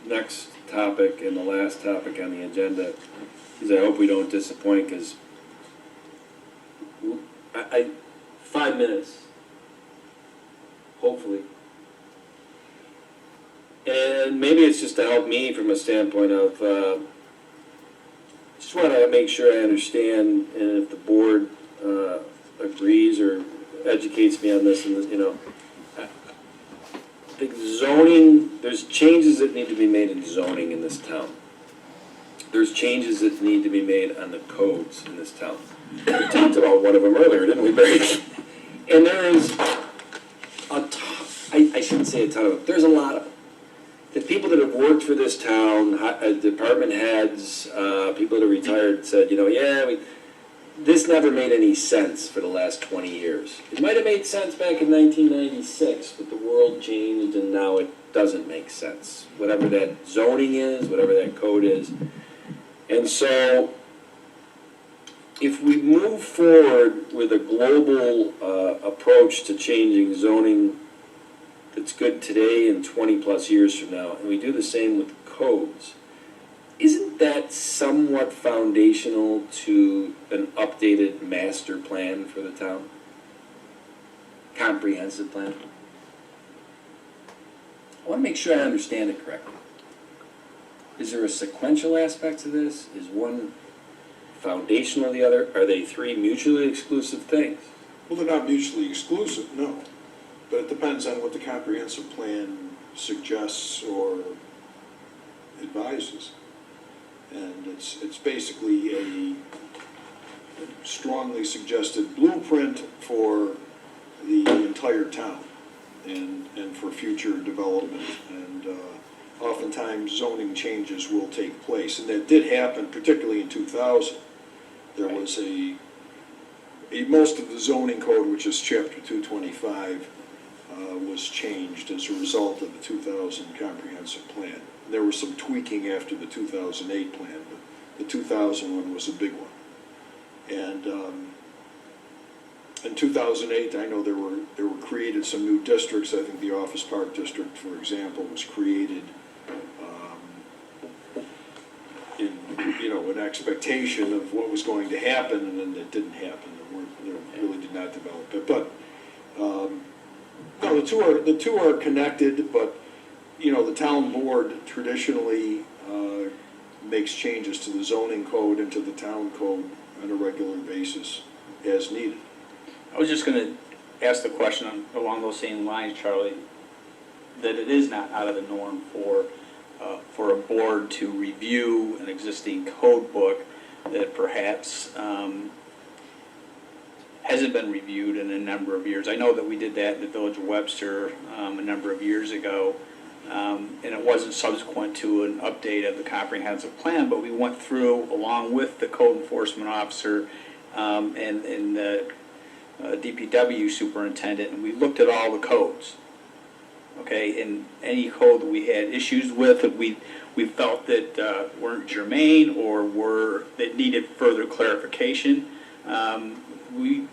next topic and the last topic on the agenda is I hope we don't disappoint, because I 5 minutes, hopefully. And maybe it's just to help me from a standpoint of, just want to make sure I understand, and if the board agrees or educates me on this, and I think zoning, there's changes that need to be made in zoning in this town. There's changes that need to be made on the codes in this town. We talked about one of them earlier, didn't we, Barry? And there is a ton, I shouldn't say a ton of them, there's a lot of them. The people that have worked for this town, department heads, people that are retired said, this never made any sense for the last 20 years. It might have made sense back in 1996, but the world changed and now it doesn't make sense. Whatever that zoning is, whatever that code is. And so, if we move forward with a global approach to changing zoning that's good today and 20 plus years from now, and we do the same with codes, isn't that somewhat foundational to an updated master plan for the town? Comprehensive plan? I want to make sure I understand it correctly. Is there a sequential aspect to this? Is one foundational to the other? Are they three mutually exclusive things? Well, they're not mutually exclusive, no. But it depends on what the comprehensive plan suggests or advises. And it's basically a strongly suggested blueprint for the entire town and for future development. And oftentimes zoning changes will take place. And that did happen, particularly in 2000. There was most of the zoning code, which is chapter 225, was changed as a result of the 2000 comprehensive plan. There was some tweaking after the 2008 plan, but the 2000 one was a big one. And in 2008, I know there were created some new districts. I think the Office Park District, for example, was created in expectation of what was going to happen, and then it didn't happen. It really did not develop it. But no, the two are connected. But the town board traditionally makes changes to the zoning code and to the town code on a regular basis as needed. I was just going to ask the question along those same lines, Charlie, that it is not out of the norm for a board to review an existing code book that perhaps hasn't been reviewed in a number of years. I know that we did that in the Village of Webster a number of years ago, and it wasn't subsequent to an update of the comprehensive plan, but we went through along with the code enforcement officer and the DPW superintendent, and we looked at all the codes. Okay, and any code that we had issues with, that we felt that weren't germane or that needed further clarification,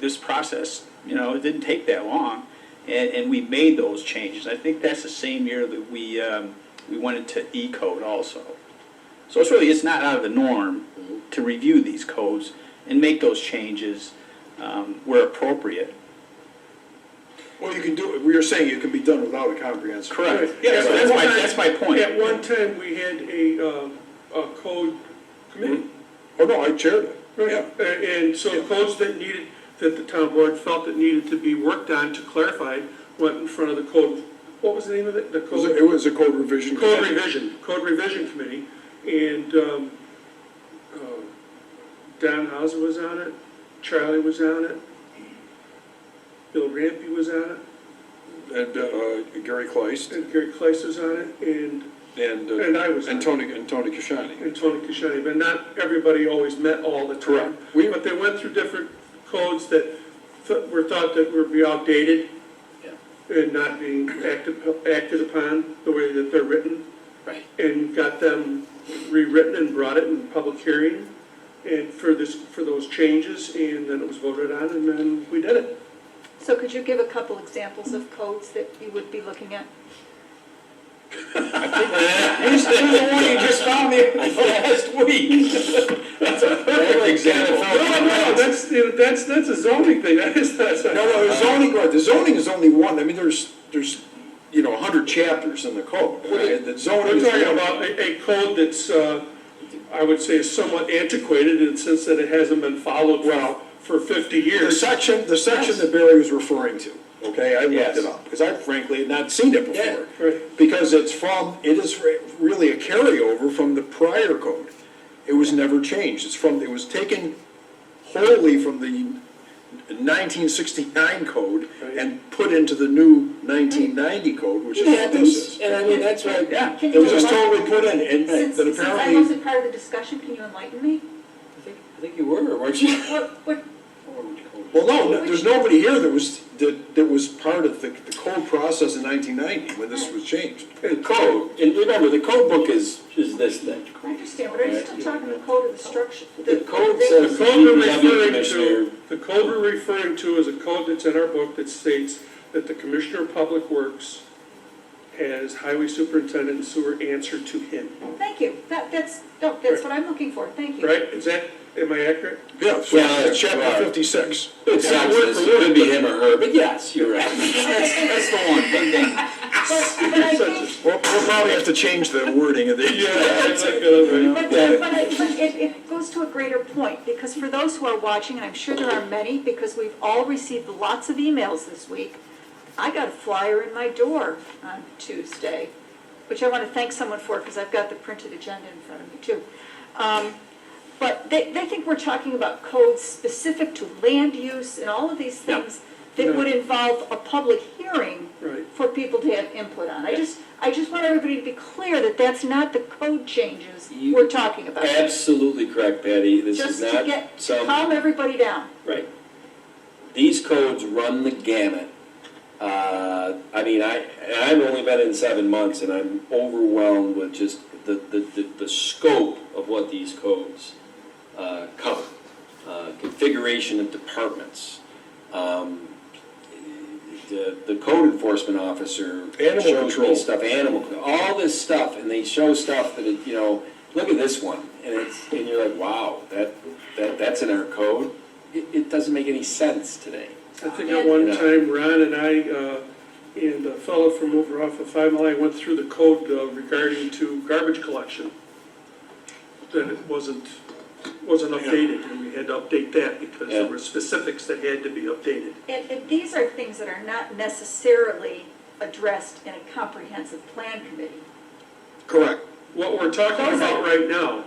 this process, it didn't take that long, and we made those changes. I think that's the same year that we went into E-code also. So it's not out of the norm to review these codes and make those changes where appropriate. Well, you can do it. You're saying it can be done without a comprehensive. Correct. Yeah, so that's my point. At one time, we had a code committee. Oh, no, I chaired it. Right. And so codes that the town board felt that needed to be worked on to clarify went in front of the code. What was the name of it? The code. It was a code revision. Code revision committee, and Don Hauser was on it. Charlie was on it. Bill Rampy was on it. And Gary Kleist. And Gary Kleist was on it, and I was and on Tony Kashani. And Tony Kashani, but not everybody always met all the time. Correct. But they went through different codes that were thought that would be outdated and not being acted upon the way that they're written. Right. And got them rewritten and brought it in public hearing and for those changes, and then it was voted on, and then we did it. So could you give a couple examples of codes that you would be looking at? Usually the one you just found me last week. That's a perfect example. No, that's a zoning thing, that is, that's a. No, the zoning, right, the zoning is only one, I mean, there's, 100 chapters in the code, right? The zoning We're is talking one. about a code that's, I would say is somewhat antiquated in the sense that it hasn't been followed well for 50 The years. section that Barry was referring to, okay, I Yes. looked it up, because I frankly had not seen it Yeah. before. Right. Because it is really a carryover from the prior code. It was never changed, it was taken wholly from the 1969 code and put into the new 1990 code, which is It what this happens, is. and I mean, that's right. Yeah. Can It was you just enlighten- totally put in, and Since that I apparently, wasn't part of the discussion, can you enlighten me? I think you were, weren't you? What, well, no, there's nobody here that was part of the code process in 1990 when this was changed. The code, and remember, the code book is this thing. I understand, but are you still talking the code of the structure? The code The says code we're DPW referring commissioner. to, the code we're referring to is a code that's in our book that states that the Commissioner of Public Works has highway superintendent and sewer answer to him, Thank you, that's what I'm looking for, thank you. right? Am I accurate? Yeah, Well, it's chapter well, 56. It sucks, word it for could word, be him or her, but yes, you're right. That's the one, big thing. But I think, We'll probably have to change the wording of the. That's like, right. but it goes to a greater point, because for those who are watching, and I'm sure there are many, because we've all received lots of emails this week, I got a flyer in my door on Tuesday, which I want to thank someone for, because I've got the printed agenda in front of me too. But they think we're talking about codes specific to land use and all of these things that would involve a public hearing Right. for people to have input on. I just want everybody to be clear that that's not the code changes we're talking about. Absolutely correct, Patty. This Just is to not some. calm everybody down. Right. These codes run the gamut. I mean, I've only been in 7 months, and I'm overwhelmed with just the scope of what these codes cover. Configuration of departments. The code enforcement officer Animal shows control. me stuff, all this stuff, and they show stuff that look at this one, and you're like, wow, that's in our code. It doesn't make any sense today. I think at one time, Ron and I, and a fellow from over off of 5 Mile, went through the code regarding to garbage collection. That it wasn't updated, and we had to update that because there were specifics that had to be updated. And these are things that are not necessarily addressed in a comprehensive plan committee. Correct. What we're talking about right now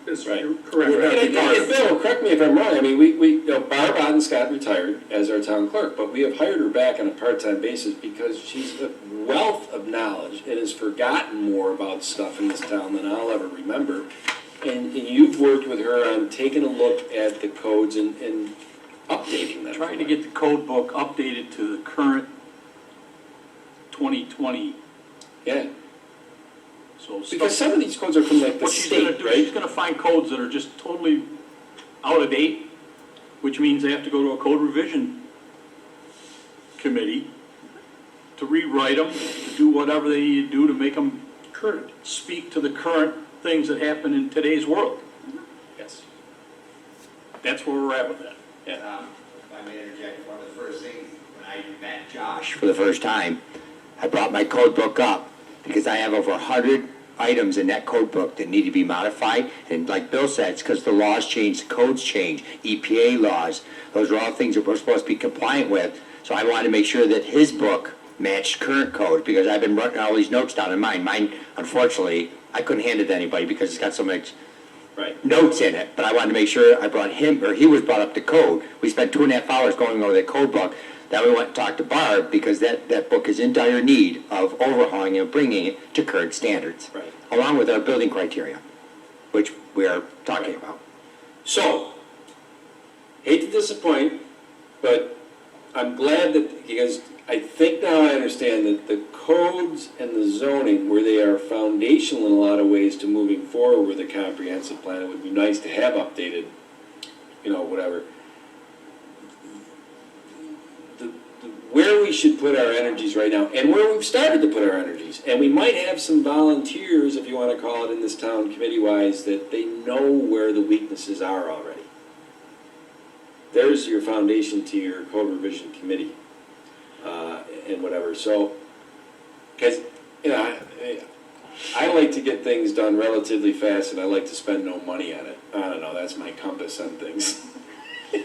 is, Right. you're correct. And Bill, correct me if I'm wrong, I mean, Barb Odenscott retired as our town clerk, but we have hired her back on a part-time basis because she's a wealth of knowledge and has forgotten more about stuff in this town than I'll ever remember. And you've worked with her on taking a look at the codes and updating them. Trying to get the code book updated to the current 2020. Yeah, So because stuff, some of these codes are from like the what she's gonna state, do, she's right? gonna find codes that are just totally out of date, which means they have to go to a code revision committee to rewrite them, to do whatever they need to do to make them Current. speak to the current things that happen in today's world. Yes. That's where we're at with that. Yeah. If I may interject, one of the first things, when I met Josh for the first time, I brought my code book up because I have over 100 items in that code book that need to be modified. And like Bill said, it's because the laws change, the codes change, EPA laws. Those are all things that we're supposed to be compliant with. So I wanted to make sure that his book matched current code because I've been writing all these notes down in mine. Mine, unfortunately, I couldn't hand it to anybody because it's got so much Right. notes in it, but I wanted to make sure I brought him, or he was brought up to code. We spent 2.5 hours going over the code book. Then we went and talked to Barb, because that book is in dire need of overhauling and bringing it to current standards. Right. Along with our building criteria, which we are talking about. So, hate to disappoint, but I'm glad that, because I think now I understand that the codes and the zoning, where they are foundational in a lot of ways to moving forward with a comprehensive plan, it would be nice to have updated, whatever. The where we should put our energies right now, and where we've started to put our energies. And we might have some volunteers, if you want to call it, in this town committee-wise, that they know where the weaknesses are already. There's your foundation to your code revision committee, and whatever. So, because, you know, I like to get things done relatively fast, and I like to spend no money on it. I don't know, that's my compass on things.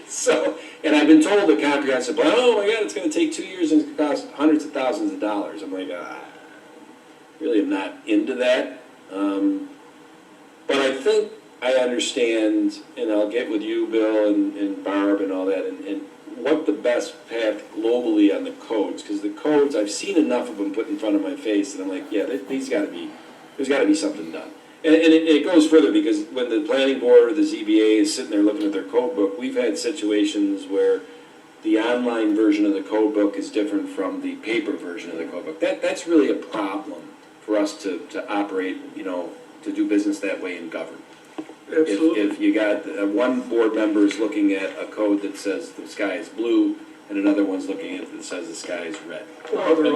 So, and I've been told the comprehensive plan, oh my God, it's gonna take 2 years and it's gonna cost hundreds of thousands of dollars. I'm like, really am not into that. But I think I understand, and I'll get with you, Bill, and Barb and all that, and what the best path globally on the codes, because the codes, I've seen enough of them put in front of my face, and I'm like, yeah, there's gotta be something done. And it goes further, because when the planning board or the ZBA is sitting there looking at their code book, we've had situations where the online version of the code book is different from the paper version of the code book. That's really a problem for us to operate, you know, to do business that way and govern. Absolutely. If you got, one board member is looking at a code that says the sky is blue, and another one's looking at it that says the sky is red. Well, they're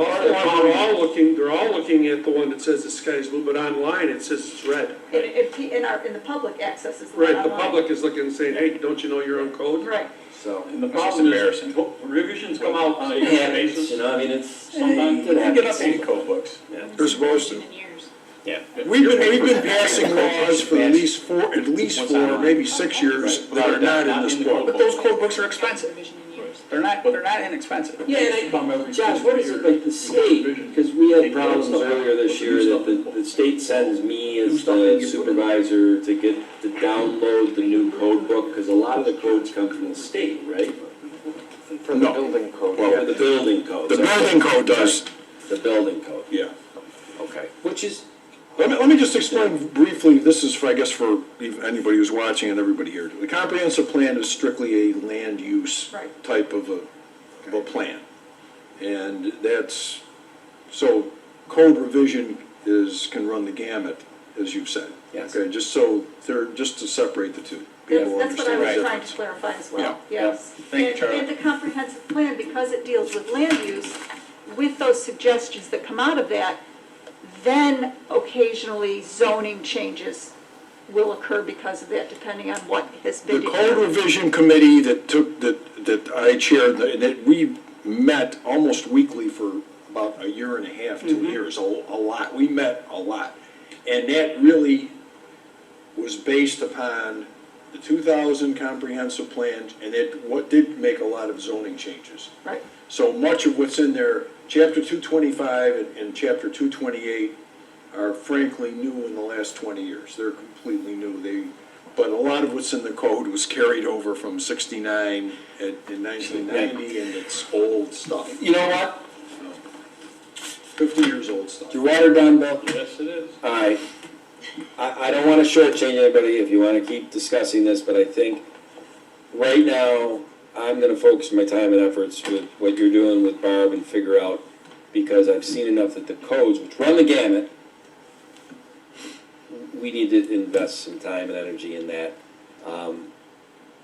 all looking at the one that says the sky is blue, but online it says it's red. In the public access is the one Right, the online. public is looking and saying, hey, don't you know your own code? Right. So, And the problem is, revisions come out on a yearly basis. you know, I mean, it's, Sometimes they get updated code books. They're supposed to. yeah. We've been passing laws for at least four, maybe 6 years that are not in this book. But those code books are expensive. They're not inexpensive. Yeah, and Josh, what is it like the state, because we had problems earlier this year that the state sends me as the supervisor to download the new code book, because a lot of the codes come from the state, right? From the building code. Well, for the building code. The building code does, The building code, yeah. okay. Which is, Let me just explain briefly, this is for, I guess, for anybody who's watching and everybody here. The comprehensive plan is strictly a land use Right. type of a plan. And that's, so code revision can run the gamut, as you've said. Yes. Okay, just to separate the two. People That's what I understand was the trying difference. to clarify as Yeah. well, yes. Thank you, Charlie. And the comprehensive plan, because it deals with land use, with those suggestions that come out of that, then occasionally zoning changes will occur because of that, depending on what has The been code determined. revision committee that I chaired, that we met almost weekly for about a year and a half, 2 years, a lot. We met a lot. And that really was based upon the 2000 comprehensive plan, and what did make a lot of zoning changes. Right, So much of what's in there, chapter 225 and chapter 228 are frankly new in the last 20 years. They're completely new. But a lot of what's in the code was carried over from 69 in 1990, and it's old stuff, you know what? 50 years old stuff. Your water done, Bill? Yes, it is. All right. I don't want to shortchange anybody if you want to keep discussing this, but I think right now, I'm going to focus my time and efforts with what you're doing with Barb and figure out, because I've seen enough that the codes, which run the gamut, we need to invest some time and energy in that.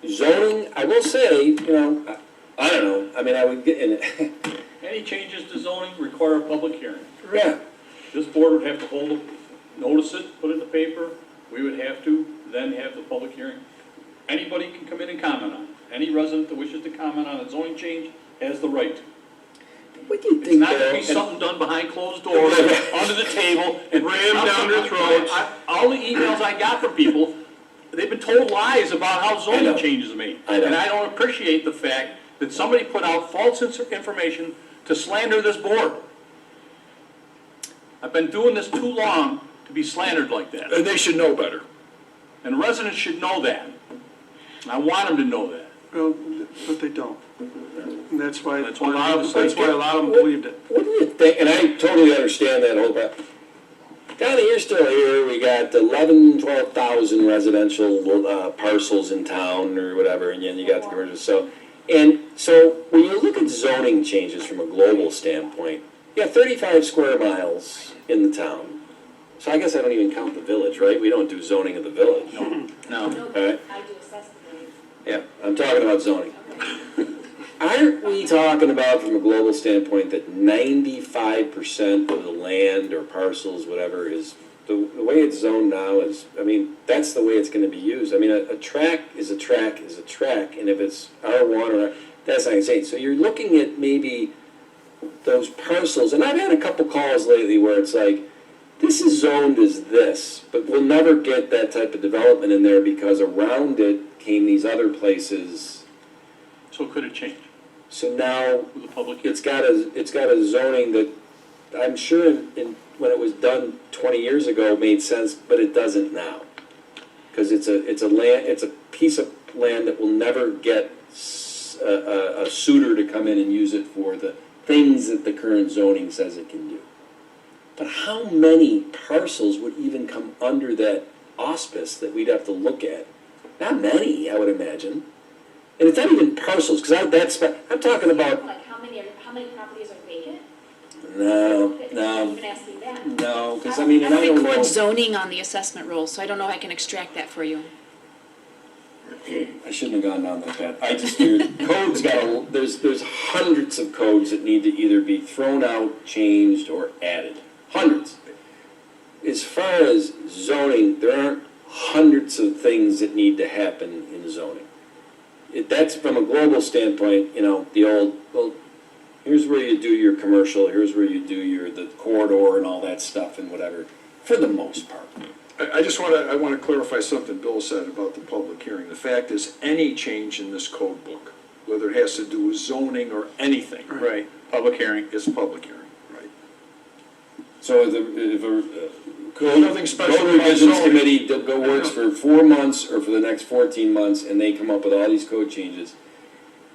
Zoning, I will say, you know, I don't know, I mean, I would get in it. Any changes to zoning require a public hearing. Yeah, This board would have to notice it, put it in the paper, we would have to then have the public hearing. Anybody can come in and comment on it. Any resident that wishes to comment on a zoning change has the right to. what do you It's think, not gonna be Bill? something done behind closed doors, under the table, and Rammed down their throats. All the emails I got from people, they've been told lies about how I know. zoning changes are made. I know. And I don't appreciate the fact that somebody put out false information to slander this board. I've been doing this too long to be slandered like that. And they should know better. And residents should know that. And I want them to know that. Well, but they don't. And that's why, That's why a lot of them believed it. What do you think, and I totally understand that whole part. Donnie, you're still here, we got 12,000 residential parcels in town or whatever, and then you got the commercial, so when you look at zoning changes from a global standpoint, you got 35 square miles in the town. So I guess I don't even count the village, right? We don't do zoning of the village. No. All right? I do assess the value. Yeah, I'm talking about zoning. aren't we talking about from a global standpoint that 95% of the land or parcels, whatever, is, the way it's zoned now is, I mean, that's the way it's gonna be used. I mean, a track is a track is a track, and if it's R1 or, that's not insane. So you're looking at maybe those parcels, and I've had a couple calls lately where it's like, this is zoned as this, but we'll never get that type of development in there because around it came these other places. So could it change So now with the public? it's got a zoning that I'm sure when it was done 20 years ago made sense, but it doesn't now. Because it's a piece of land that will never get a suitor to come in and use it for the things that the current zoning says it can do. But how many parcels would even come under that auspice that we'd have to look at? Not many, I would imagine. And it's not even parcels, because I'm talking about, Like how many properties are vacant? no, Even asking that. no, because I mean, and I I don't don't know. record zoning on the assessment roll, so I don't know if I can extract that for you. I shouldn't have gone down that path. I just figured there's hundreds of codes that need to either be thrown out, changed, or added. Hundreds. As far as zoning, there aren't hundreds of things that need to happen in zoning. That's from a global standpoint, the old, well, here's where you do your commercial, here's where you do the corridor and all that stuff and whatever, for the most part. I just I want to clarify something Bill said about the public hearing. The fact is, any change in this code book, whether it has to do with zoning or anything, Right, public hearing. is a public hearing, right? So if a code Nothing special code about revisions zoning. committee works for 4 months or for the next 14 months and they come up with all these code changes,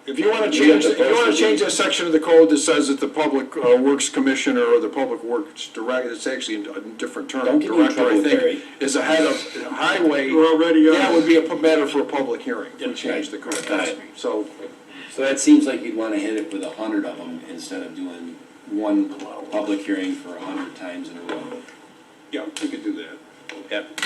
If you want to We have change, to if you want post to it. change that section of the code that says that the Public Works Commissioner or the Public Works Director, it's actually a different term. Don't get me in Director, trouble, I think, Terry. is ahead of highway. You're already on. That would be a matter for a public hearing, if we Yeah, change the code. right. So, so that seems like you'd want to hit it with 100 of them instead of doing one public hearing for 100 times in a row. yeah, we could do that. Yep.